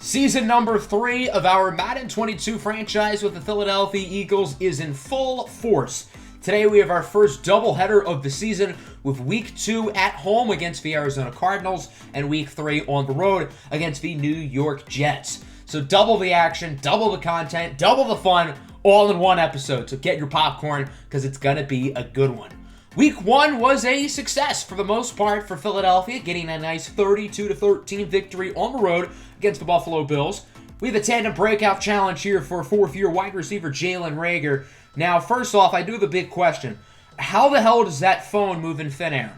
Season number 3 of our Madden 22 franchise with the Philadelphia Eagles is in full force. Today we have our first doubleheader of the season with Week 2 at home against the Arizona Cardinals and Week 3 on the road against the New York Jets. So double the action, double the content, double the fun, all in one episode. So get your popcorn because it's going to be a good one. Week 1 was a success for the most part for Philadelphia, getting a nice 32-13 victory on the road against the Buffalo Bills. We have a tandem breakout challenge here for fourth-year wide receiver Jalen Reagor. Now, first off, I do have a big question. How the hell does that phone move in thin air?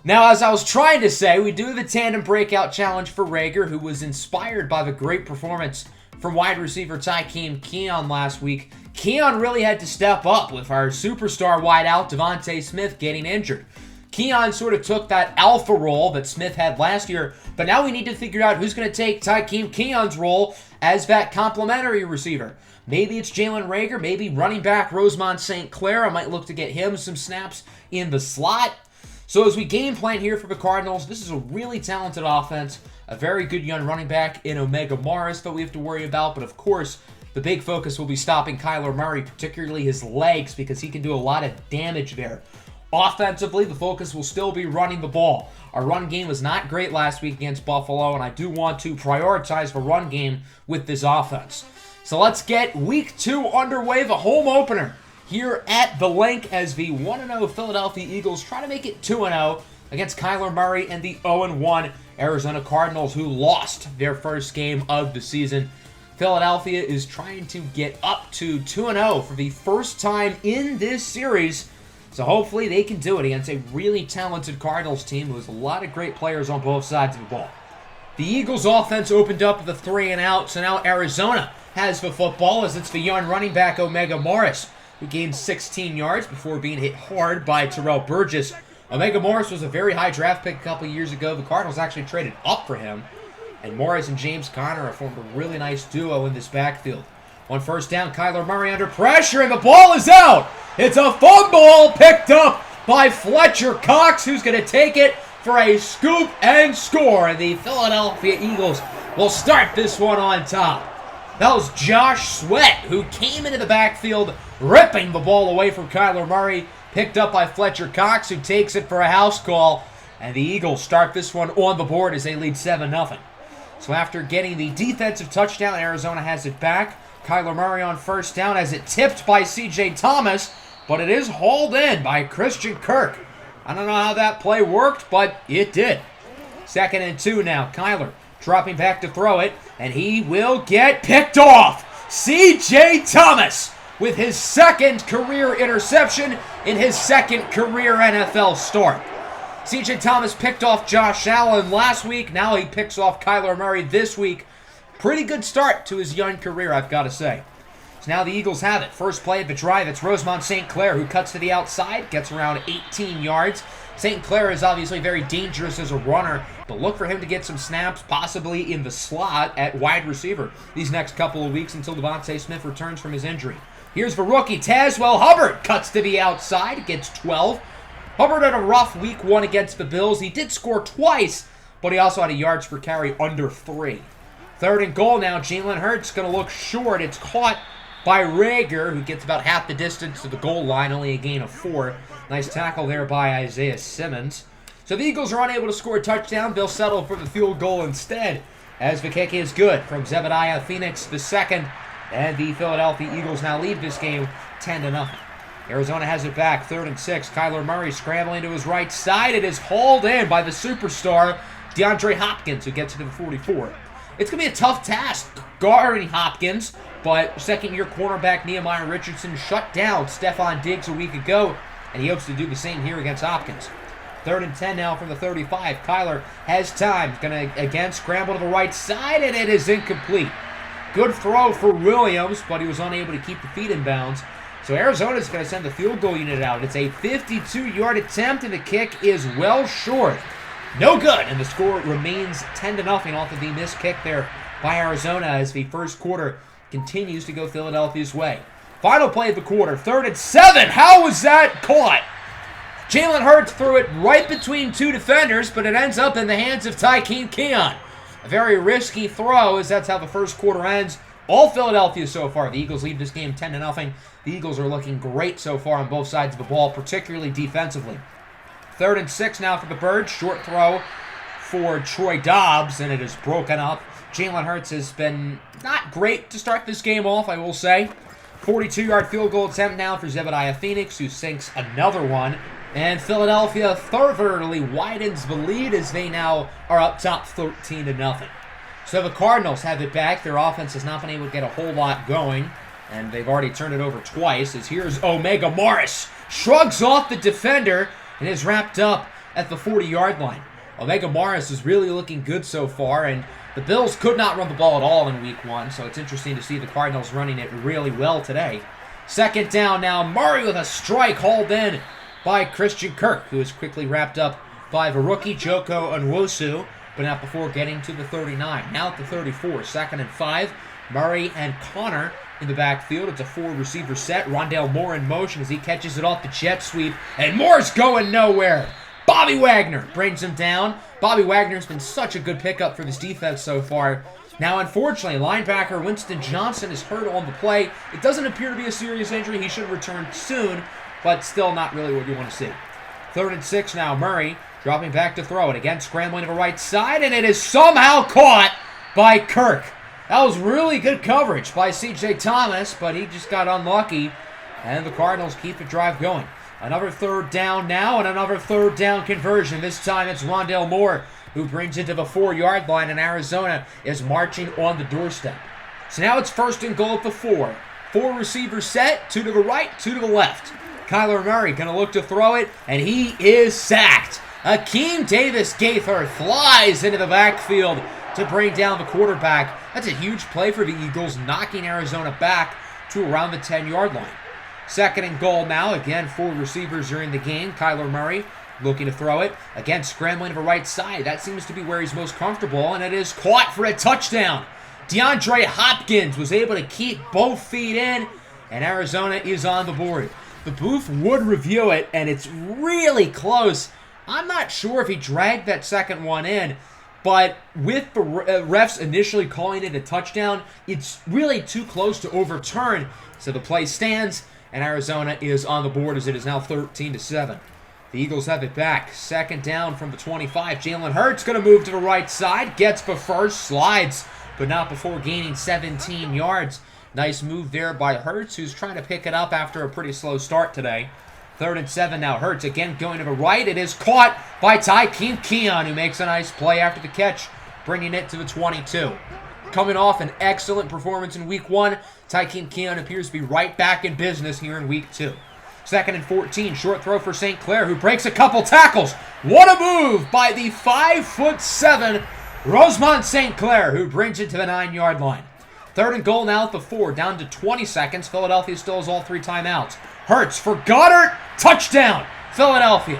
Now, as I was trying to say, we do have a tandem breakout challenge for Reagor, who was inspired by the great performance from wide receiver Tykeem Keon last week. Keon really had to step up with our superstar wideout Devontae Smith getting injured. Keon sort of took that alpha role that Smith had last year, but now we need to figure out who's going to take Tykeem Keon's role as that complementary receiver. Maybe it's Jalen Reagor, maybe running back Rosemont St. Clair. I might look to get him some snaps in the slot. So as we game plan here for the Cardinals, this is a really talented offense, a very good young running back in Omega Morris that we have to worry about, but of course, the big focus will be stopping Kyler Murray, particularly his legs, because he can do a lot of damage there. Offensively, the focus will still be running the ball. Our run game was not great last week against Buffalo, and I do want to prioritize the run game with this offense. So let's get Week 2 underway, the home opener here at the Link as the 1-0 Philadelphia Eagles try to make it 2-0 against Kyler Murray and the 0-1 Arizona Cardinals, who lost their first game of the season. Philadelphia is trying to get up to 2-0 for the first time in this series, so hopefully they can do it against a really talented Cardinals team who has a lot of great players on both sides of the ball. The Eagles offense opened up with a 3-and-out, so now Arizona has the football as it's the young running back Omega Morris, who gained 16 yards before being hit hard by Terrell Burgess. Omega Morris was a very high draft pick a couple years ago. The Cardinals actually traded up for him. And Morris and James Conner have formed a really nice duo in this backfield. On first down, Kyler Murray under pressure, and the ball is out. It's a fumble picked up by Fletcher Cox, who's going to take it for a scoop and score. And the Philadelphia Eagles will start this one on top. That was Josh Sweat, who came into the backfield, ripping the ball away from Kyler Murray. Picked up by Fletcher Cox, who takes it for a house call. And the Eagles start this one on the board as they lead 7-0. So after getting the defensive touchdown, Arizona has it back. Kyler Murray on first down has it tipped by C.J. Thomas, but it is hauled in by Christian Kirk. I don't know how that play worked, but it did. 2nd and 2 now. Kyler dropping back to throw it, and he will get picked off. C.J. Thomas with his second career interception in his second career NFL start. C.J. Thomas picked off Josh Allen last week. Now he picks off Kyler Murray this week. Pretty good start to his young career, I've got to say. So now the Eagles have it. First play of the drive, it's Rosemont St. Clair who cuts to the outside, gets around 18 yards. St. Clair is obviously very dangerous as a runner, but look for him to get some snaps, possibly in the slot at wide receiver these next couple of weeks until Devontae Smith returns from his injury. Here's the rookie, Tazwell Hubbard, cuts to the outside, gets 12. Hubbard had a rough Week 1 against the Bills. He did score twice, but he also had a yards per carry under 3. 3rd and goal now. Jalen Hurts going to look short. It's caught by Reagor, who gets about half the distance to the goal line, only a gain of 4. Nice tackle there by Isaiah Simmons. So the Eagles are unable to score a touchdown. They'll settle for the field goal instead, as the kick is good from Zebediah Phoenix II. And the Philadelphia Eagles now lead this game 10-0. Arizona has it back, 3rd and 6. Kyler Murray scrambling to his right side. It is hauled in by the superstar, DeAndre Hopkins, who gets it to the 44. It's going to be a tough task guarding Hopkins, but second-year cornerback Nehemiah Richardson shut down Stephon Diggs a week ago, and he hopes to do the same here against Hopkins. 3rd and 10 now from the 35. Kyler has time. He's going to again scramble to the right side, and it is incomplete. Good throw for Williams, but he was unable to keep the feet in bounds. So Arizona's going to send the field goal unit out. It's a 52-yard attempt, and the kick is well short. No good, and the score remains 10-0 off of the missed kick there by Arizona as the first quarter continues to go Philadelphia's way. Final play of the quarter, 3rd and 7. How was that caught? Jalen Hurts threw it right between two defenders, but it ends up in the hands of Tykeem Keon. A very risky throw, as that's how the first quarter ends. All Philadelphia so far. The Eagles lead this game 10-0. The Eagles are looking great so far on both sides of the ball, particularly defensively. 3rd and 6 now for the Birds. Short throw for Troy Dobbs, and it is broken up. Jalen Hurts has been not great to start this game off, I will say. 42-yard field goal attempt now for Zebediah Phoenix, who sinks another one. And Philadelphia thoroughly widens the lead as they now are up top 13-0. So the Cardinals have it back. Their offense has not been able to get a whole lot going, and they've already turned it over twice. As here's Omega Morris. Shrugs off the defender and is wrapped up at the 40-yard line. Omega Morris is really looking good so far, and the Bills could not run the ball at all in Week 1, so it's interesting to see the Cardinals running it really well today. 2nd down now. Murray with a strike hauled in by Christian Kirk, who is quickly wrapped up by the rookie Joko Onwusu, but not before getting to the 39. Now at the 34, 2nd and 5. Murray and Connor in the backfield. It's a 4-receiver set. Rondale Moore in motion as he catches it off the jet sweep, and Moore's going nowhere. Bobby Wagner brings him down. Bobby Wagner's been such a good pickup for this defense so far. Now, unfortunately, linebacker Winston Johnson is hurt on the play. It doesn't appear to be a serious injury. He should return soon, but still not really what you want to see. 3rd and 6 now. Murray dropping back to throw it. Again, scrambling to the right side, and it is somehow caught by Kirk. That was really good coverage by C.J. Thomas, but he just got unlucky, and the Cardinals keep the drive going. Another 3rd down now, and another 3rd down conversion. This time it's Rondale Moore who brings it to the 4-yard line, and Arizona is marching on the doorstep. So now it's 1st and goal at the 4. 4 receivers set, 2 to the right, 2 to the left. Kyler Murray going to look to throw it, and he is sacked. Akeem Davis-Gaither flies into the backfield to bring down the quarterback. That's a huge play for the Eagles, knocking Arizona back to around the 10-yard line. 2nd and goal now. Again, 4 receivers are in the game. Kyler Murray looking to throw it. Again, scrambling to the right side. That seems to be where he's most comfortable, and it is caught for a touchdown. DeAndre Hopkins was able to keep both feet in, and Arizona is on the board. The booth would review it, and it's really close. I'm not sure if he dragged that second one in, but with the refs initially calling it a touchdown, it's really too close to overturn. So the play stands, and Arizona is on the board as it is now 13-7. The Eagles have it back. 2nd down from the 25. Jalen Hurts going to move to the right side. Gets the first, slides, but not before gaining 17 yards. Nice move there by Hurts, who's trying to pick it up after a pretty slow start today. 3rd and 7 now. Hurts again going to the right. It is caught by Tykeem Keon, who makes a nice play after the catch, bringing it to the 22. Coming off an excellent performance in Week 1, Tykeem Keon appears to be right back in business here in Week 2. 2nd and 14, short throw for St. Clair, who breaks a couple tackles. What a move by the 5'7" Rosemont St. Clair, who brings it to the 9-yard line. 3rd and goal now at the 4, down to 20 seconds. Philadelphia still has all 3 timeouts. Hurts for Goddard, touchdown, Philadelphia.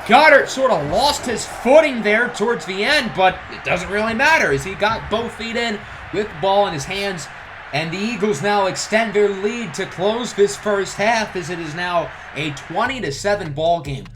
Goddard sort of lost his footing there towards the end, but it doesn't really matter as he got both feet in with the ball in his hands. And the Eagles now extend their lead to close this first half as it is now a 20-7 ball game.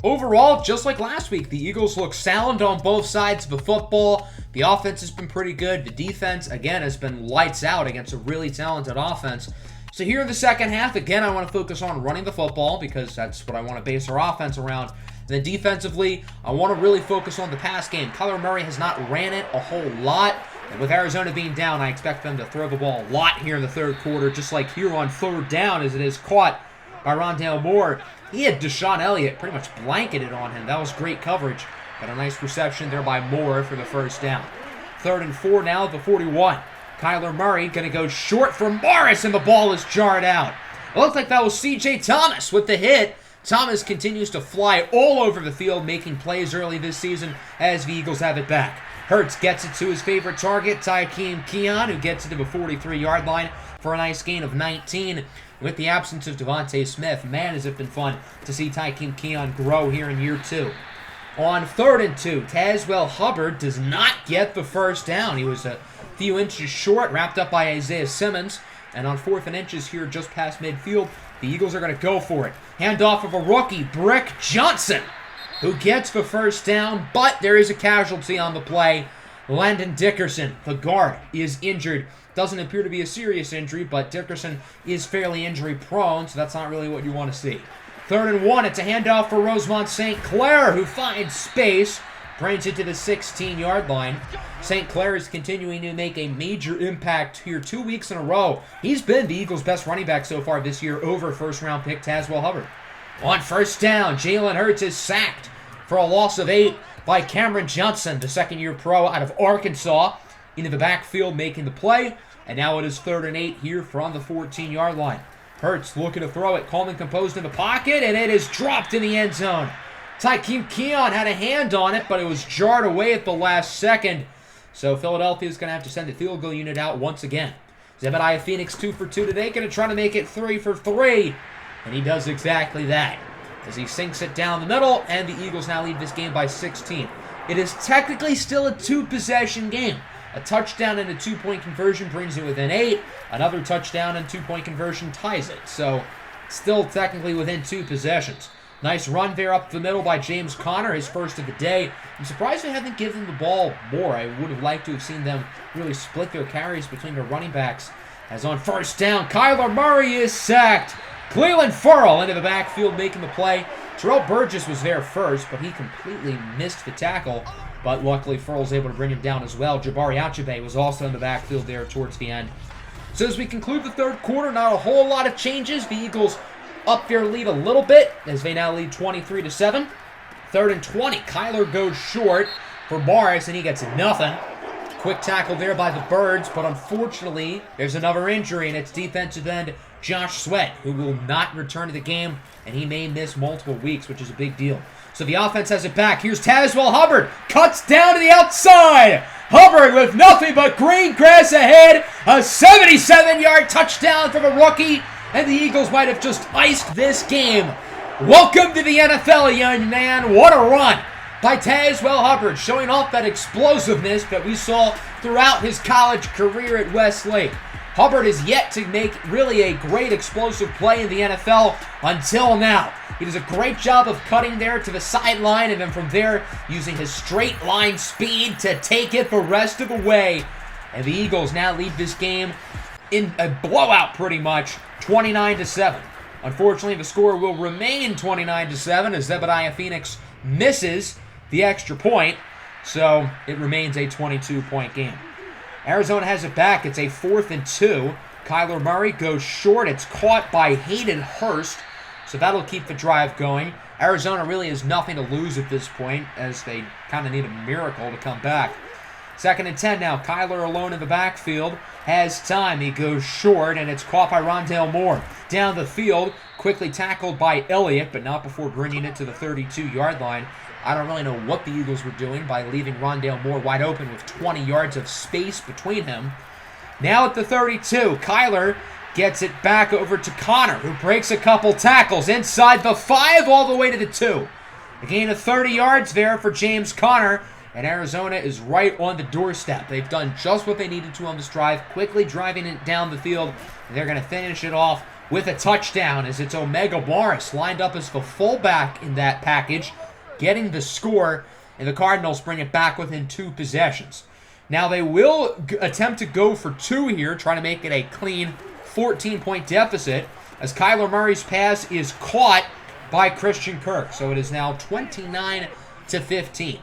Overall, just like last week, the Eagles look sound on both sides of the football. The offense has been pretty good. The defense, again, has been lights out against a really talented offense. So here in the second half, again, I want to focus on running the football because that's what I want to base our offense around. And then defensively, I want to really focus on the pass game. Kyler Murray has not ran it a whole lot. And with Arizona being down, I expect them to throw the ball a lot here in the 3rd quarter, just like here on 3rd down as it is caught by Rondale Moore. He had Deshaun Elliott pretty much blanketed on him. That was great coverage. Got a nice reception there by Moore for the 1st down. 3rd and 4 now at the 41. Kyler Murray going to go short for Morris, and the ball is jarred out. It looked like that was C.J. Thomas with the hit. Thomas continues to fly all over the field, making plays early this season as the Eagles have it back. Hurts gets it to his favorite target, Tykeem Keon, who gets it to the 43-yard line for a nice gain of 19. With the absence of Devontae Smith, man, has it been fun to see Tykeem Keon grow here in year 2. On 3rd and 2, Tazwell Hubbard does not get the 1st down. He was a few inches short, wrapped up by Isaiah Simmons. And on 4th and inches here just past midfield, the Eagles are going to go for it. Handoff of a rookie, Brick Johnson, who gets the 1st down, but there is a casualty on the play. Landon Dickerson, the guard, is injured. Doesn't appear to be a serious injury, but Dickerson is fairly injury prone, so that's not really what you want to see. 3rd and 1, it's a handoff for Rosemont St. Clair, who finds space, brings it to the 16-yard line. St. Clair is continuing to make a major impact here 2 weeks in a row. He's been the Eagles' best running back so far this year over first-round pick Tazewell Hubbard. On 1st down, Jalen Hurts is sacked for a loss of 8 by Cameron Johnson, the second-year pro out of Arkansas, into the backfield making the play. And now it is 3rd and 8 here from the 14-yard line. Hurts looking to throw it, calm and composed in the pocket, and it is dropped in the end zone. Tykeem Keon had a hand on it, but it was jarred away at the last second. So Philadelphia is going to have to send the field goal unit out once again. Zebediah Phoenix 2 for 2 today, going to try to make it 3 for 3. And he does exactly that, as he sinks it down the middle, and the Eagles now lead this game by 16. It is technically still a 2-possession game. A touchdown and a 2-point conversion brings it within 8. Another touchdown and 2-point conversion ties it. So, still technically within 2 possessions. Nice run there up the middle by James Conner, his first of the day. I'm surprised they haven't given the ball more. I would have liked to have seen them really split their carries between their running backs. As on 1st down, Kyler Murray is sacked. Cleveland Furl into the backfield making the play. Terrell Burgess was there first, but he completely missed the tackle. But luckily, Furl's able to bring him down as well. Jabari Achebe was also in the backfield there towards the end. So as we conclude the 3rd quarter, not a whole lot of changes. The Eagles up their lead a little bit as they now lead 23-7. 3rd and 20. Kyler goes short for Morris, and he gets nothing. Quick tackle there by the Birds, but unfortunately, there's another injury, and it's defensive end Josh Sweat, who will not return to the game, and he may miss multiple weeks, which is a big deal. So the offense has it back. Here's Tazewell Hubbard. Cuts down to the outside. Hubbard with nothing but green grass ahead. A 77-yard touchdown for the rookie, and the Eagles might have just iced this game. Welcome to the NFL, young man. What a run by Tazewell Hubbard, showing off that explosiveness that we saw throughout his college career at Westlake. Hubbard is yet to make really a great explosive play in the NFL until now. He does a great job of cutting there to the sideline, and then from there using his straight line speed to take it the rest of the way. And the Eagles now lead this game in a blowout pretty much, 29-7. Unfortunately, the score will remain 29-7 as Zebediah Phoenix misses the extra point, so it remains a 22-point game. Arizona has it back. It's a 4th and 2. Kyler Murray goes short. It's caught by Hayden Hurst, so that'll keep the drive going. Arizona really has nothing to lose at this point, as they kind of need a miracle to come back. 2nd and 10 now. Kyler alone in the backfield. Has time. He goes short, and it's caught by Rondale Moore. Down the field, quickly tackled by Elliott, but not before bringing it to the 32-yard line. I don't really know what the Eagles were doing by leaving Rondale Moore wide open with 20 yards of space between him. Now at the 32, Kyler gets it back over to Conner, who breaks a couple tackles inside the 5 all the way to the 2. A gain of 30 yards there for James Conner, and Arizona is right on the doorstep. They've done just what they needed to on this drive, quickly driving it down the field, and they're going to finish it off with a touchdown as it's Omega Morris lined up as the fullback in that package, getting the score, and the Cardinals bring it back within 2 possessions. Now they will attempt to go for 2 here, trying to make it a clean 14-point deficit, as Kyler Murray's pass is caught by Christian Kirk. So it is now 29-15.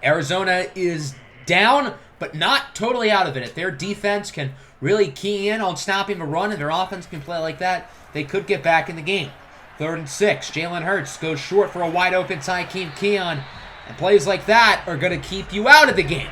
Arizona is down, but not totally out of it. If their defense can really key in on stopping the run and their offense can play like that, they could get back in the game. 3rd and 6. Jalen Hurts goes short for a wide-open Tykeem Keon. And plays like that are going to keep you out of the game,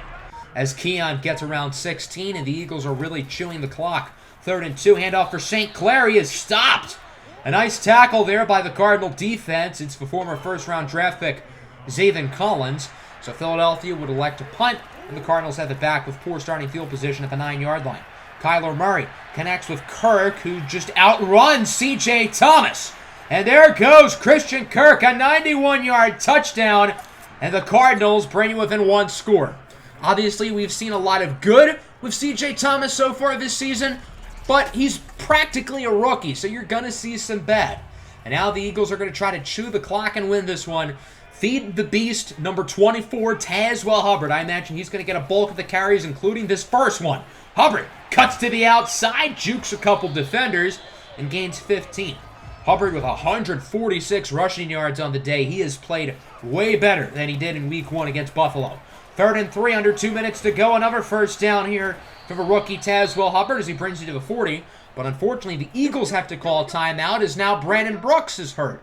as Keon gets around 16, and the Eagles are really chewing the clock. 3rd and 2. Handoff for St. Clair. He is stopped. A nice tackle there by the Cardinal defense. It's the former first-round draft pick, Zaven Collins. So Philadelphia would elect to punt, and the Cardinals have it back with poor starting field position at the 9-yard line. Kyler Murray connects with Kirk, who just outruns C.J. Thomas. And there goes Christian Kirk, a 91-yard touchdown, and the Cardinals bring it within 1 score. Obviously, we've seen a lot of good with C.J. Thomas so far this season, but he's practically a rookie, so you're going to see some bad. And now the Eagles are going to try to chew the clock and win this one Feed the beast, number 24, Tazwell Hubbard. I imagine he's going to get a bulk of the carries, including this first one. Hubbard cuts to the outside, jukes a couple defenders, and gains 15. Hubbard with 146 rushing yards on the day. He has played way better than he did in Week 1 against Buffalo. 3rd and 3, under 2 minutes to go. Another first down here for the rookie Tazwell Hubbard as he brings you to the 40. But unfortunately, the Eagles have to call a timeout as now Brandon Brooks is hurt.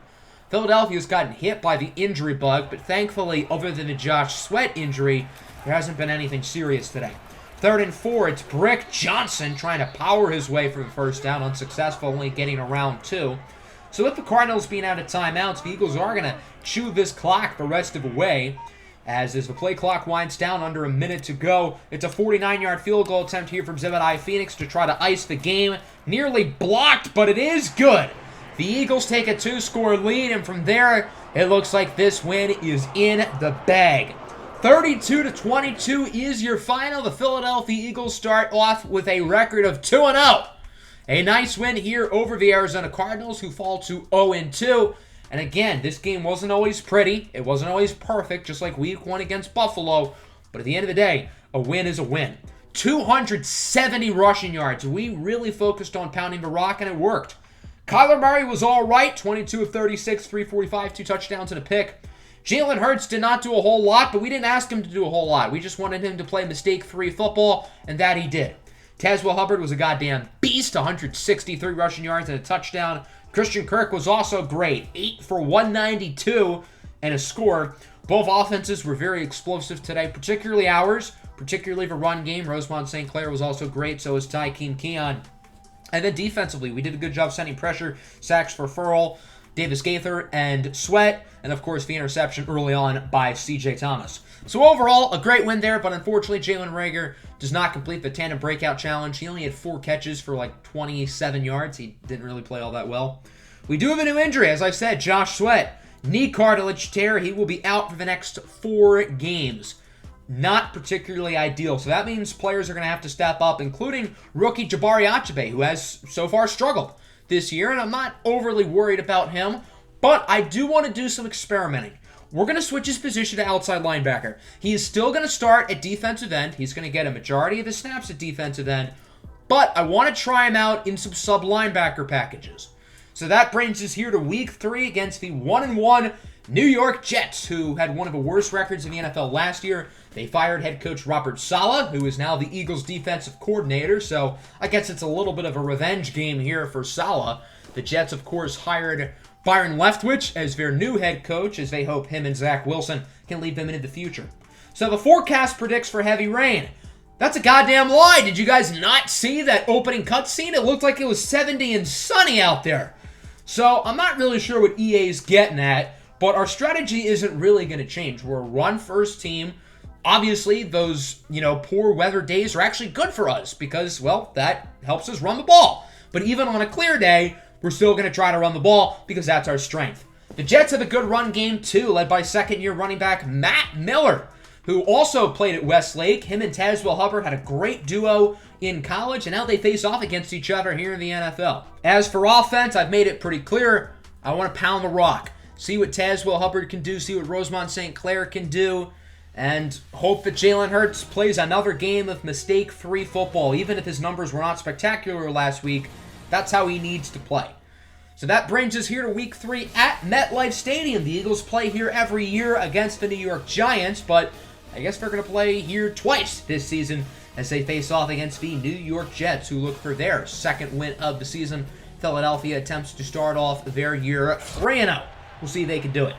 Philadelphia's gotten hit by the injury bug, but thankfully, other than the Josh Sweat injury, there hasn't been anything serious today. 3rd and 4, it's Brick Johnson trying to power his way for the first down, unsuccessful, only getting around 2. So with the Cardinals being out of timeouts, the Eagles are going to chew this clock the rest of the way. As the play clock winds down, under a minute to go, it's a 49-yard field goal attempt here from Zebediah Phoenix to try to ice the game. Nearly blocked, but it is good. The Eagles take a 2-score lead, and from there, it looks like this win is in the bag. 32-22 is your final. The Philadelphia Eagles start off with a record of 2-0. A nice win here over the Arizona Cardinals, who fall to 0-2. And again, this game wasn't always pretty. It wasn't always perfect, just like Week 1 against Buffalo. But at the end of the day, a win is a win. 270 rushing yards. We really focused on pounding the rock, and it worked. Kyler Murray was all right. 22 of 36, 345, 2 touchdowns and a pick. Jalen Hurts did not do a whole lot, but we didn't ask him to do a whole lot. We just wanted him to play mistake-free football, and that he did. Tazwell Hubbard was a goddamn beast, 163 rushing yards and a touchdown. Christian Kirk was also great, 8 for 192 and a score. Both offenses were very explosive today, particularly ours, particularly the run game. Rosemont St. Clair was also great, so was Tykeem Keon. And then defensively, we did a good job sending pressure, sacks for Furl, Davis Gaither, and Sweat, and of course the interception early on by C.J. Thomas. So overall, a great win there, but unfortunately Jalen Reagor does not complete the tandem breakout challenge. He only had 4 catches for like 27 yards. He didn't really play all that well. We do have a new injury, as I said, Josh Sweat. Knee cartilage tear. He will be out for the next 4 games. Not particularly ideal. So that means players are going to have to step up, including rookie Jabari Achabe, who has so far struggled this year, and I'm not overly worried about him, but I do want to do some experimenting. We're going to switch his position to outside linebacker. He is still going to start at defensive end. He's going to get a majority of the snaps at defensive end, but I want to try him out in some sub-linebacker packages. So that brings us here to Week 3 against the 1-1 New York Jets, who had one of the worst records in the NFL last year. They fired head coach Robert Saleh, who is now the Eagles' defensive coordinator, so I guess it's a little bit of a revenge game here for Saleh. The Jets, of course, hired Byron Leftwich as their new head coach, as they hope him and Zach Wilson can lead them into the future. So the forecast predicts for heavy rain. That's a goddamn lie. Did you guys not see that opening cutscene? It looked like it was 70 and sunny out there. So I'm not really sure what EA's getting at, but our strategy isn't really going to change. We're a run-first team. Obviously, those, poor weather days are actually good for us because, well, that helps us run the ball. But even on a clear day, we're still going to try to run the ball because that's our strength. The Jets have a good run game, too, led by second-year running back Matt Miller, who also played at Westlake. Him and Tazwell Hubbard had a great duo in college, and now they face off against each other here in the NFL. As for offense, I've made it pretty clear. I want to pound the rock. See what Tazwell Hubbard can do, see what Rosemont St. Clair can do, and hope that Jalen Hurts plays another game of mistake-free football. Even if his numbers were not spectacular last week, that's how he needs to play. So that brings us here to Week 3 at MetLife Stadium. The Eagles play here every year against the New York Giants, but I guess they're going to play here twice this season as they face off against the New York Jets, who look for their second win of the season. Philadelphia attempts to start off their year 3-0. We'll see if they can do it.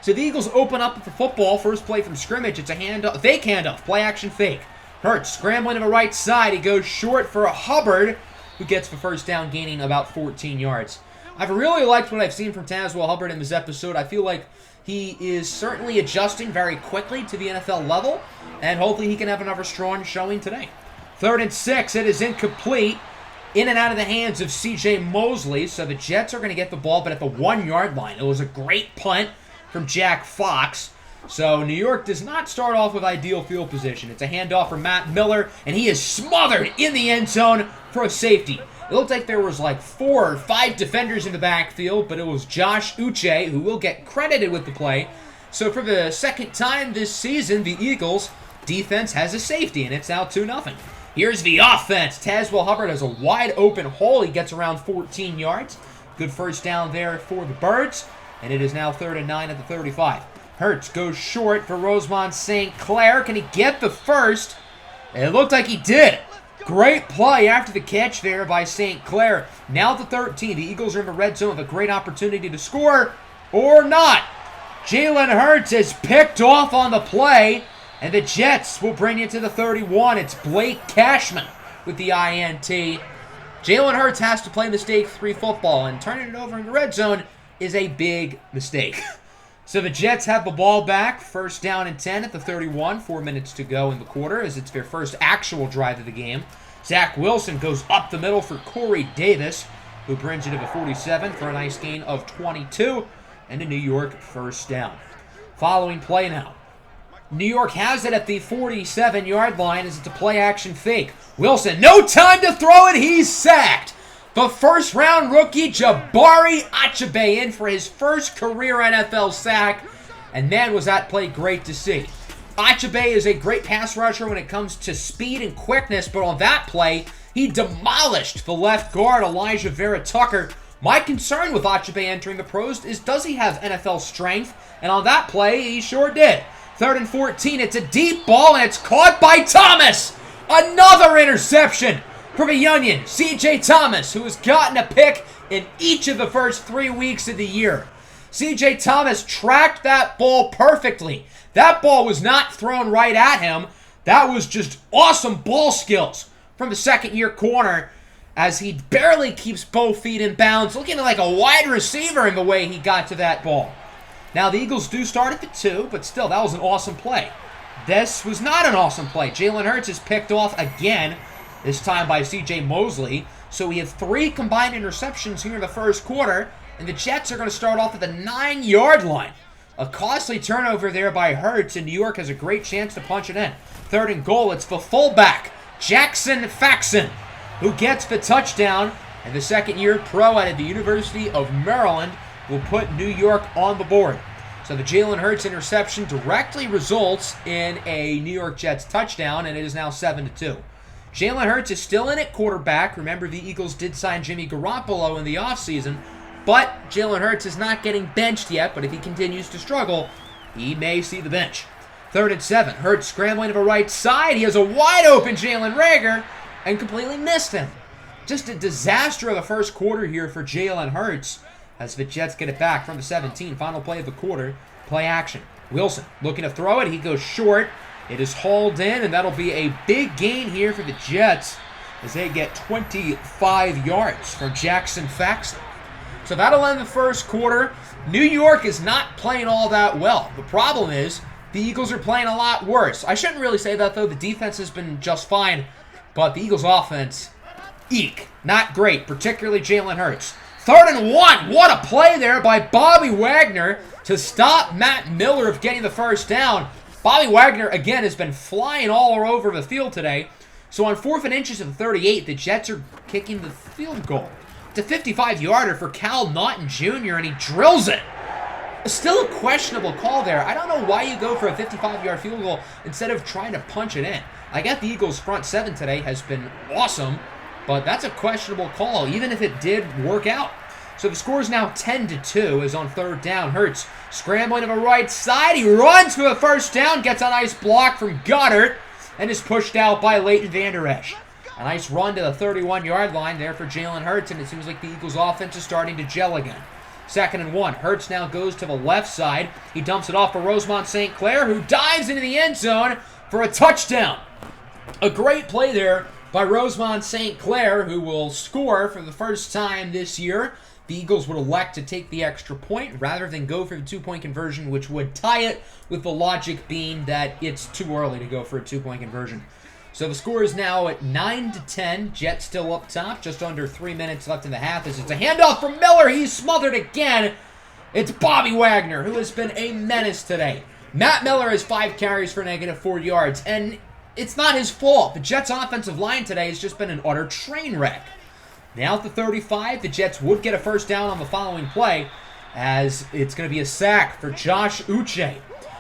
So the Eagles open up with the football. First play from scrimmage. It's a handoff, fake handoff, play action fake. Hurts scrambling to the right side. He goes short for a Hubbard, who gets the first down, gaining about 14 yards. I've really liked what I've seen from Tazwell Hubbard in this episode. I feel like he is certainly adjusting very quickly to the NFL level, and hopefully he can have another strong showing today. 3rd and 6, it is incomplete. In and out of the hands of C.J. Mosley, so the Jets are going to get the ball, but at the 1-yard line. It was a great punt from Jack Fox. So New York does not start off with ideal field position. It's a handoff for Matt Miller, and he is smothered in the end zone for a safety. It looked like there was like 4 or 5 defenders in the backfield, but it was Josh Uche, who will get credited with the play. So for the second time this season, the Eagles defense has a safety, and it's now 2-0. Here's the offense. Tazewell Hubbard has a wide open hole. He gets around 14 yards. Good first down there for the Birds, and it is now 3rd and 9 at the 35. Hurts goes short for Rosemont St. Clair. Can he get the first? It looked like he did. Great play after the catch there by St. Clair. Now at the 13. The Eagles are in the red zone with a great opportunity to score, or not. Jalen Hurts is picked off on the play, and the Jets will bring it to the 31. It's Blake Cashman with the INT. Jalen Hurts has to play mistake-free football, and turning it over in the red zone is a big mistake. So the Jets have the ball back, 1st down and 10 at the 31, 4 minutes to go in the quarter as it's their first actual drive of the game. Zach Wilson goes up the middle for Corey Davis, who brings it to the 47 for a nice gain of 22, and a New York 1st down. Following play now. New York has it at the 47-yard line as it's a play-action fake. Wilson, no time to throw it, he's sacked. The first-round rookie, Jabari Achabe, in for his first career NFL sack. And man, was that play great to see. Achabe is a great pass rusher when it comes to speed and quickness, but on that play, he demolished the left guard, Elijah Vera Tucker. My concern with Achabe entering the pros is, does he have NFL strength? And on that play, he sure did. 3rd and 14, it's a deep ball, and it's caught by Thomas. Another interception for the Onion, C.J. Thomas, who has gotten a pick in each of the first 3 weeks of the year. C.J. Thomas tracked that ball perfectly. That ball was not thrown right at him. That was just awesome ball skills from the second-year corner as he barely keeps both feet in bounds, looking like a wide receiver in the way he got to that ball. Now, the Eagles do start at the 2, but still, that was an awesome play. This was not an awesome play. Jalen Hurts is picked off again, this time by C.J. Mosley. So we have 3 combined interceptions here in the first quarter, and the Jets are going to start off at the 9-yard line. A costly turnover there by Hurts, and New York has a great chance to punch it in. 3rd and goal, it's the fullback, Jackson Faxon, who gets the touchdown, and the second-year pro out of the University of Maryland will put New York on the board. So the Jalen Hurts interception directly results in a New York Jets touchdown, and it is now 7-2. Jalen Hurts is still in at quarterback. Remember, the Eagles did sign Jimmy Garoppolo in the offseason, but Jalen Hurts is not getting benched yet, but if he continues to struggle, he may see the bench. 3rd and 7, Hurts scrambling to the right side. He has a wide-open Jalen Reagor and completely missed him. Just a disaster of the first quarter here for Jalen Hurts as the Jets get it back from the 17. Final play of the quarter, play action. Wilson looking to throw it. He goes short. It is hauled in, and that'll be a big gain here for the Jets as they get 25 yards from Jackson Faxon. So that'll end the first quarter. New York is not playing all that well. The problem is the Eagles are playing a lot worse. I shouldn't really say that, though. The defense has been just fine, but the Eagles' offense, eek, not great, particularly Jalen Hurts. 3rd and 1. What a play there by Bobby Wagner to stop Matt Miller of getting the first down. Bobby Wagner, again, has been flying all over the field today. So on 4th and inches of the 38, the Jets are kicking the field goal. It's a 55-yarder for Cal Naughton Jr., and he drills it. Still a questionable call there. I don't know why you go for a 55-yard field goal instead of trying to punch it in. I get the Eagles' front 7 today has been awesome, but that's a questionable call, even if it did work out. So the score is now 10-2 as on 3rd down. Hurts scrambling to the right side. He runs for the first down, gets a nice block from Goddard, and is pushed out by Leighton Vander Esch. A nice run to the 31-yard line there for Jalen Hurts, and it seems like the Eagles' offense is starting to gel again. 2nd and 1. Hurts now goes to the left side. He dumps it off for Rosemont St. Clair, who dives into the end zone for a touchdown. A great play there by Rosemont St. Clair, who will score for the first time this year. The Eagles would elect to take the extra point rather than go for the 2-point conversion, which would tie it, with the logic being that it's too early to go for a 2-point conversion. So the score is now at 9-10. Jets still up top. Just under 3 minutes left in the half. As it's a handoff from Miller. He's smothered again. It's Bobby Wagner, who has been a menace today. Matt Miller has 5 carries for -4 yards, and it's not his fault. The Jets' offensive line today has just been an utter train wreck. Now at the 35, the Jets would get a first down on the following play as it's going to be a sack for Josh Uche.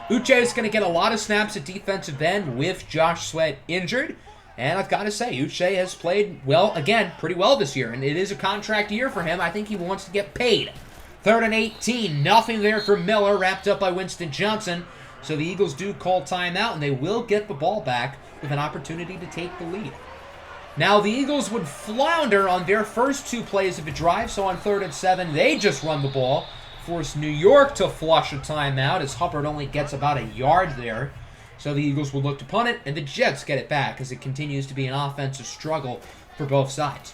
Uche is going to get a lot of snaps at defensive end with Josh Sweat injured. And I've got to say, Uche has played, well, again, pretty well this year. And it is a contract year for him. I think he wants to get paid. 3rd and 18. Nothing there for Miller, wrapped up by Winston Johnson. So the Eagles do call timeout, and they will get the ball back with an opportunity to take the lead. Now, the Eagles would flounder on their first 2 plays of the drive. So on 3rd and 7, they just run the ball. Force New York to flush a timeout as Hubbard only gets about a yard there. So the Eagles will look to punt it, and the Jets get it back as it continues to be an offensive struggle for both sides.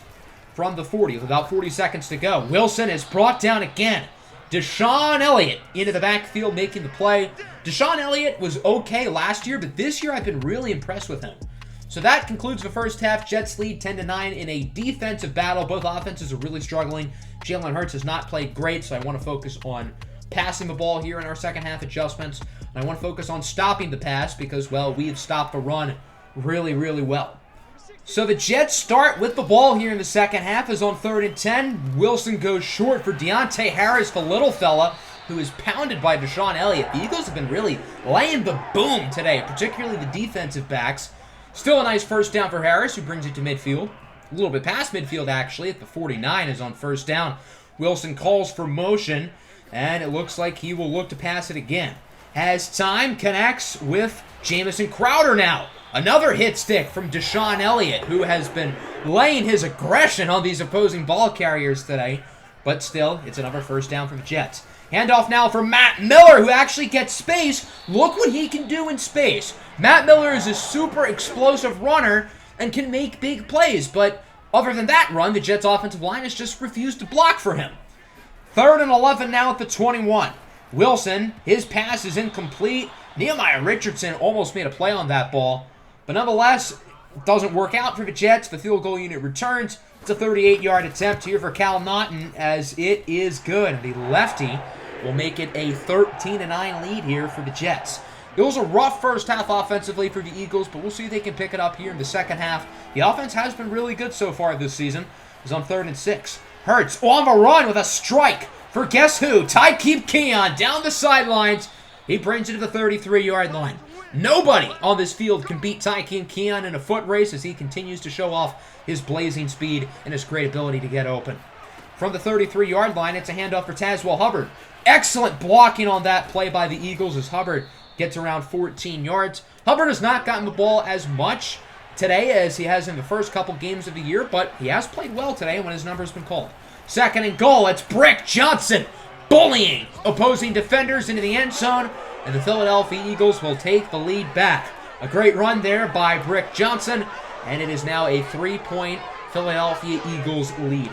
From the 40, with about 40 seconds to go, Wilson is brought down again. Deshaun Elliott into the backfield making the play. Deshaun Elliott was okay last year, but this year I've been really impressed with him. So that concludes the first half. Jets lead 10-9 in a defensive battle. Both offenses are really struggling. Jalen Hurts has not played great, so I want to focus on passing the ball here in our second half adjustments. And I want to focus on stopping the pass because, well, we've stopped the run really, really well. So the Jets start with the ball here in the second half as on 3rd and 10. Wilson goes short for Deontay Harris, the little fella, who is pounded by Deshaun Elliott. The Eagles have been really laying the boom today, particularly the defensive backs. Still a nice first down for Harris, who brings it to midfield. A little bit past midfield, actually, at the 49 is on first down. Wilson calls for motion, and it looks like he will look to pass it again. Has time, connects with Jamison Crowder now. Another hit stick from Deshaun Elliott, who has been laying his aggression on these opposing ball carriers today. But still, it's another first down for the Jets. Handoff now for Matt Miller, who actually gets space. Look what he can do in space. Matt Miller is a super explosive runner and can make big plays. But other than that run, the Jets' offensive line has just refused to block for him. 3rd and 11 now at the 21. Wilson, his pass is incomplete. Nehemiah Richardson almost made a play on that ball. But nonetheless, it doesn't work out for the Jets. The field goal unit returns. It's a 38-yard attempt here for Cal Naughton as it is good. The lefty will make it a 13-9 lead here for the Jets. It was a rough first half offensively for the Eagles, but we'll see if they can pick it up here in the second half. The offense has been really good so far this season. It's on 3rd and 6. Hurts on the run with a strike for guess who? Tykeem Keon down the sidelines. He brings it to the 33-yard line. Nobody on this field can beat Tykeem Keon in a foot race as he continues to show off his blazing speed and his great ability to get open. From the 33-yard line, it's a handoff for Tazewell Hubbard. Excellent blocking on that play by the Eagles as Hubbard gets around 14 yards. Hubbard has not gotten the ball as much today as he has in the first couple games of the year, but he has played well today when his number's been called. 2nd and goal, it's Brick Johnson bullying opposing defenders into the end zone, and the Philadelphia Eagles will take the lead back. A great run there by Brick Johnson, and it is now a 3-point Philadelphia Eagles lead.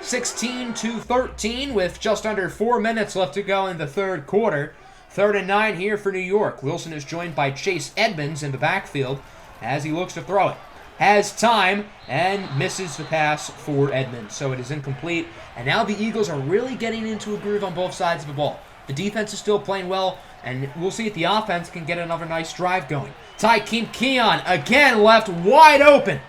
16-13 with just under 4 minutes left to go in the third quarter. 3rd and 9 here for New York. Wilson is joined by Chase Edmonds in the backfield as he looks to throw it. Has time and misses the pass for Edmonds, so it is incomplete. And now the Eagles are really getting into a groove on both sides of the ball. The defense is still playing well, and we'll see if the offense can get another nice drive going. Tykeem Keon again left wide open.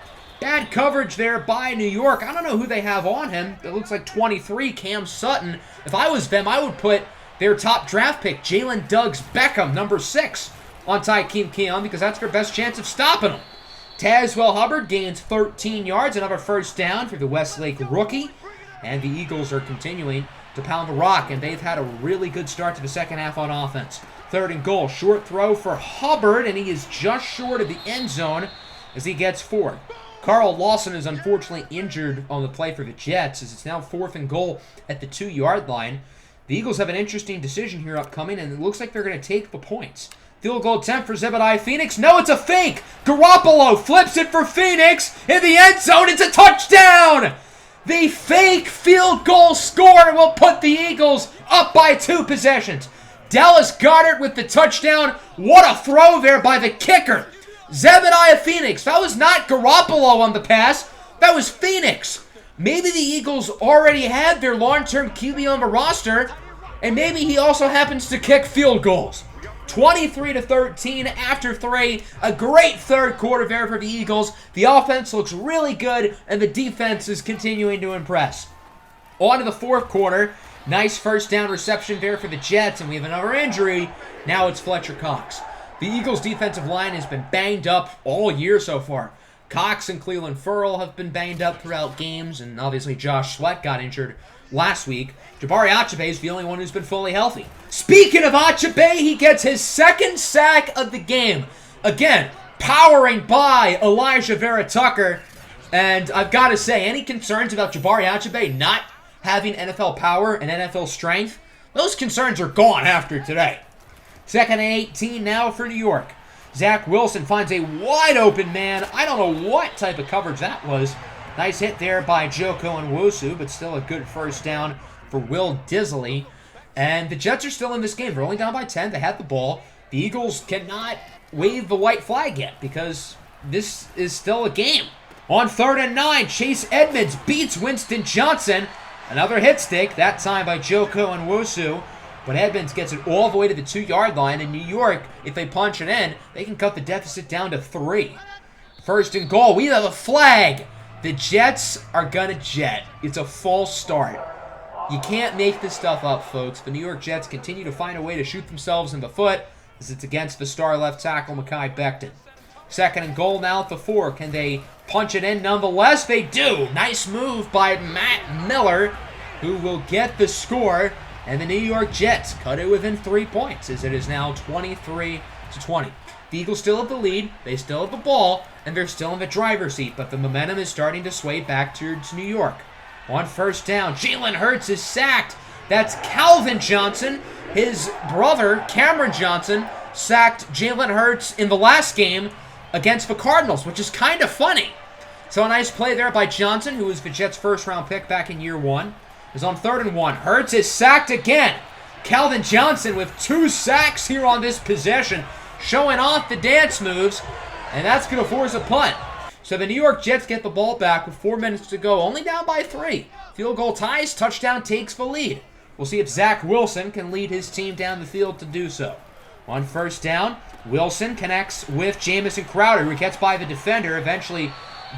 Bad coverage there by New York. I don't know who they have on him. It looks like 23, Cam Sutton. If I was them, I would put their top draft pick, Jalen Duggs Beckham, number 6, on Tykeem Keon because that's their best chance of stopping him. Tazewell Hubbard gains 13 yards, another first down for the Westlake rookie. And the Eagles are continuing to pound the rock, and they've had a really good start to the second half on offense. 3rd and goal, short throw for Hubbard, and he is just short of the end zone as he gets 4. Carl Lawson is unfortunately injured on the play for the Jets as it's now 4th and goal at the 2-yard line. The Eagles have an interesting decision here upcoming, and it looks like they're going to take the points. Field goal attempt for Zebediah Phoenix. No, it's a fake. Garoppolo flips it for Phoenix in the end zone. It's a touchdown. The fake field goal score will put the Eagles up by 2 possessions. Dallas Goedert with the touchdown. What a throw there by the kicker. Zebediah Phoenix. That was not Garoppolo on the pass. That was Phoenix. Maybe the Eagles already had their long-term QB on the roster, and maybe he also happens to kick field goals. 23-13 after 3. A great third quarter there for the Eagles. The offense looks really good, and the defense is continuing to impress. On to the fourth quarter, Nice first down reception there for the Jets, and we have another injury. Now it's Fletcher Cox. The Eagles' defensive line has been banged up all year so far. Cox and Cleveland Ferrell have been banged up throughout games, and obviously Josh Sweat got injured last week. Jabari Achabe is the only one who's been fully healthy. Speaking of Achabe, he gets his second sack of the game. Again, powering by Elijah Vera Tucker. And I've got to say, any concerns about Jabari Achabe not having NFL power and NFL strength, those concerns are gone after today. 2nd and 18 now for New York. Zach Wilson finds a wide open man. I don't know what type of coverage that was. Nice hit there by Joko Nwosu, but still a good first down for Will Disley. And the Jets are still in this game. They're only down by 10. They have the ball. The Eagles cannot wave the white flag yet because this is still a game. On 3rd and 9, Chase Edmonds beats Winston Johnson. Another hit stick, that time by Joko Nwosu. But Edmonds gets it all the way to the 2-yard line. In New York, if they punch it in, they can cut the deficit down to 3. 1st and goal, we have a flag. The Jets are gonna jet. It's a false start. You can't make this stuff up, folks. The New York Jets continue to find a way to shoot themselves in the foot as it's against the star left tackle, Mekhi Becton. 2nd and goal now at the 4. Can they punch it in? Nonetheless, they do. Nice move by Matt Miller, who will get the score. And the New York Jets cut it within 3 points as it is now 23-20. The Eagles still have the lead, they still have the ball, and they're still in the driver's seat, but the momentum is starting to sway back towards New York. On 1st down, Jalen Hurts is sacked. That's Calvin Johnson. His brother, Cameron Johnson, sacked Jalen Hurts in the last game against the Cardinals, which is kind of funny. So a nice play there by Johnson, who was the Jets' first-round pick back in year 1. Is on 3rd and 1. Hurts is sacked again. Calvin Johnson with 2 sacks here on this possession, showing off the dance moves, and that's going to force a punt. So the New York Jets get the ball back with 4 minutes to go, only down by 3. Field goal ties, touchdown takes the lead. We'll see if Zach Wilson can lead his team down the field to do so. On 1st down, Wilson connects with Jamison Crowder, who gets by the defender, eventually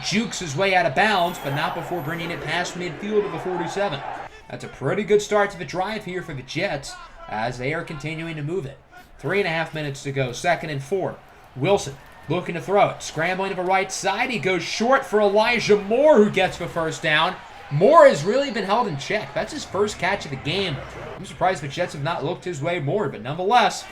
jukes his way out of bounds, but not before bringing it past midfield of the 47. That's a pretty good start to the drive here for the Jets as they are continuing to move it. 3.5 minutes to go, 2nd and 4. Wilson looking to throw it. Scrambling to the right side. He goes short for Elijah Moore, who gets the first down. Moore has really been held in check. That's his first catch of the game. I'm surprised the Jets have not looked his way more, but nonetheless,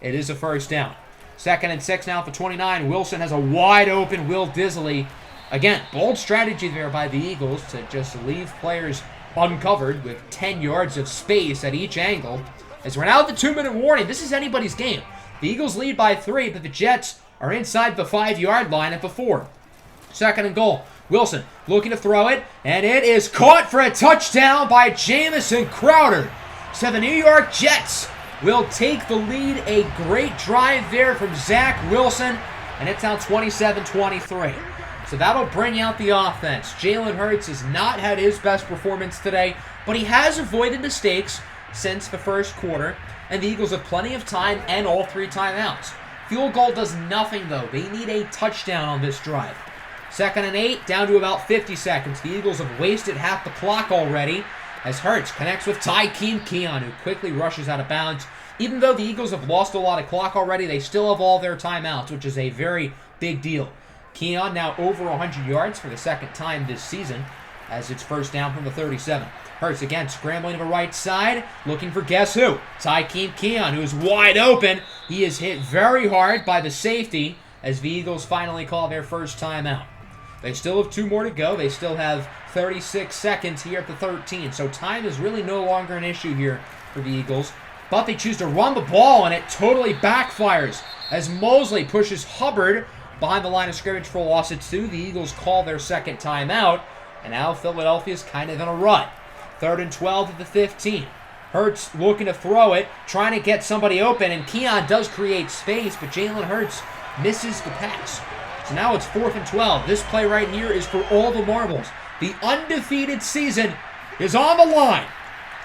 it is a first down. 2nd and 6 now for 29. Wilson has a wide open Will Disley. Again, bold strategy there by the Eagles to just leave players uncovered with 10 yards of space at each angle. As we're now at the 2-minute warning, this is anybody's game. The Eagles lead by 3, but the Jets are inside the 5-yard line at the 4. 2nd and goal. Wilson looking to throw it, and it is caught for a touchdown by Jamison Crowder. So the New York Jets will take the lead. A great drive there from Zach Wilson, and it's now 27-23. So that'll bring out the offense. Jalen Hurts has not had his best performance today, but he has avoided mistakes since the first quarter, and the Eagles have plenty of time and all 3 timeouts. Field goal does nothing, though. They need a touchdown on this drive. 2nd and 8, down to about 50 seconds. The Eagles have wasted half the clock already as Hurts connects with Tykeem Keon, who quickly rushes out of bounds. Even though the Eagles have lost a lot of clock already, they still have all their timeouts, which is a very big deal. Keon now over 100 yards for the 2nd time this season as it's first down from the 37. Hurts again scrambling to the right side, looking for guess who? Tykeem Keon, who is wide open. He is hit very hard by the safety as the Eagles finally call their first timeout. They still have 2 more to go. They still have 36 seconds here at the 13. So time is really no longer an issue here for the Eagles. But they choose to run the ball, and it totally backfires as Mosley pushes Hubbard behind the line of scrimmage for a loss at 2. The Eagles call their 2nd timeout, and now Philadelphia's kind of in a rut. 3rd and 12 at the 15. Hurts looking to throw it, trying to get somebody open, and Keon does create space, but Jalen Hurts misses the pass. So now it's 4th and 12. This play right here is for all the marbles. The undefeated season is on the line.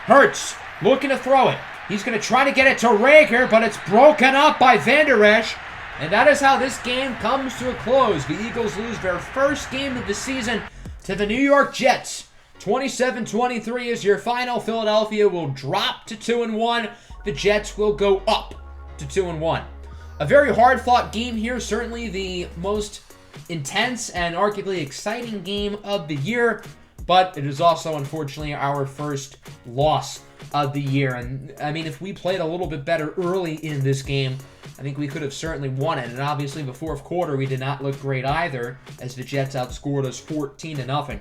Hurts looking to throw it. He's going to try to get it to Rager, but it's broken up by Van Der Esch. And that is how this game comes to a close. The Eagles lose their first game of the season to the New York Jets. 27-23 is your final. Philadelphia will drop to 2-1. The Jets will go up to 2-1. A very hard-fought game here. Certainly the most intense and arguably exciting game of the year. But it is also, unfortunately, our first loss of the year. And, I mean, if we played a little bit better early in this game, I think we could have certainly won it. And obviously, the fourth quarter, we did not look great either, as the Jets outscored us 14-0.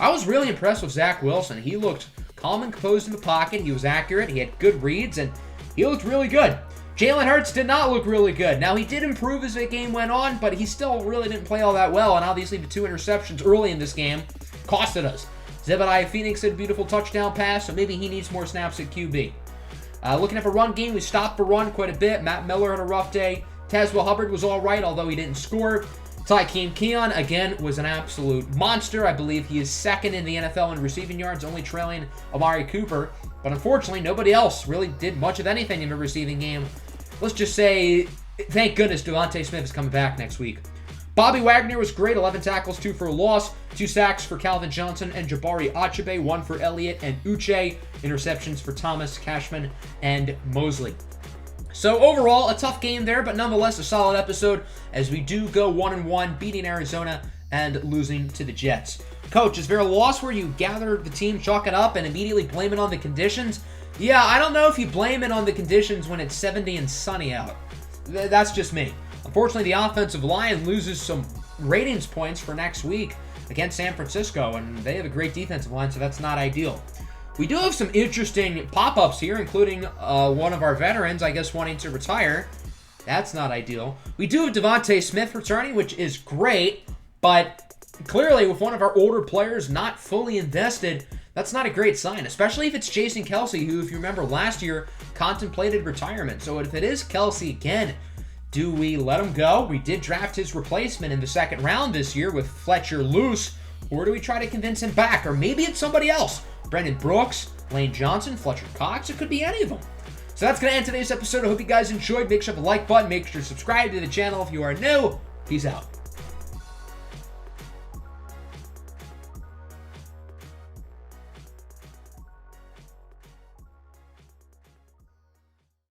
I was really impressed with Zach Wilson. He looked calm and composed in the pocket. He was accurate. He had good reads, and he looked really good. Jalen Hurts did not look really good. Now, he did improve as the game went on, but he still really didn't play all that well. And obviously, the 2 interceptions early in this game costed us. Zebediah Phoenix had a beautiful touchdown pass, so maybe he needs more snaps at QB. Looking at the run game, we stopped the run quite a bit. Matt Miller had a rough day. Tazewell Hubbard was all right, although he didn't score. Tykeem Keon, again, was an absolute monster. I believe he is second in the NFL in receiving yards, only trailing Amari Cooper. But unfortunately, nobody else really did much of anything in the receiving game. Let's just say, thank goodness Devontae Smith is coming back next week. Bobby Wagner was great, 11 tackles, 2 for a loss, 2 sacks for Calvin Johnson and Jabari Achebe, 1 for Elliott and Uche, interceptions for Thomas, Cashman, and Mosley. So overall, a tough game there, but nonetheless a solid episode as we do go 1-1, beating Arizona and losing to the Jets. Coach, is there a loss where you gather the team, chalk it up, and immediately blame it on the conditions? Yeah, I don't know if you blame it on the conditions when it's 70 and sunny out. That's just me. Unfortunately, the offensive line loses some ratings points for next week against San Francisco, and they have a great defensive line, so that's not ideal. We do have some interesting pop-ups here, including one of our veterans, I guess, wanting to retire. That's not ideal. We do have Devontae Smith returning, which is great, but clearly with one of our older players not fully invested, that's not a great sign, especially if it's Jason Kelce, who, if you remember last year, contemplated retirement. So if it is Kelce again, do we let him go? We did draft his replacement in the second round this year with Fletcher Loose, or do we try to convince him back? Or maybe it's somebody else. Brandon Brooks, Lane Johnson, Fletcher Cox, it could be any of them. So that's going to end today's episode. I hope you guys enjoyed. Make sure to like button, make sure to subscribe to the channel if you are new. Peace out.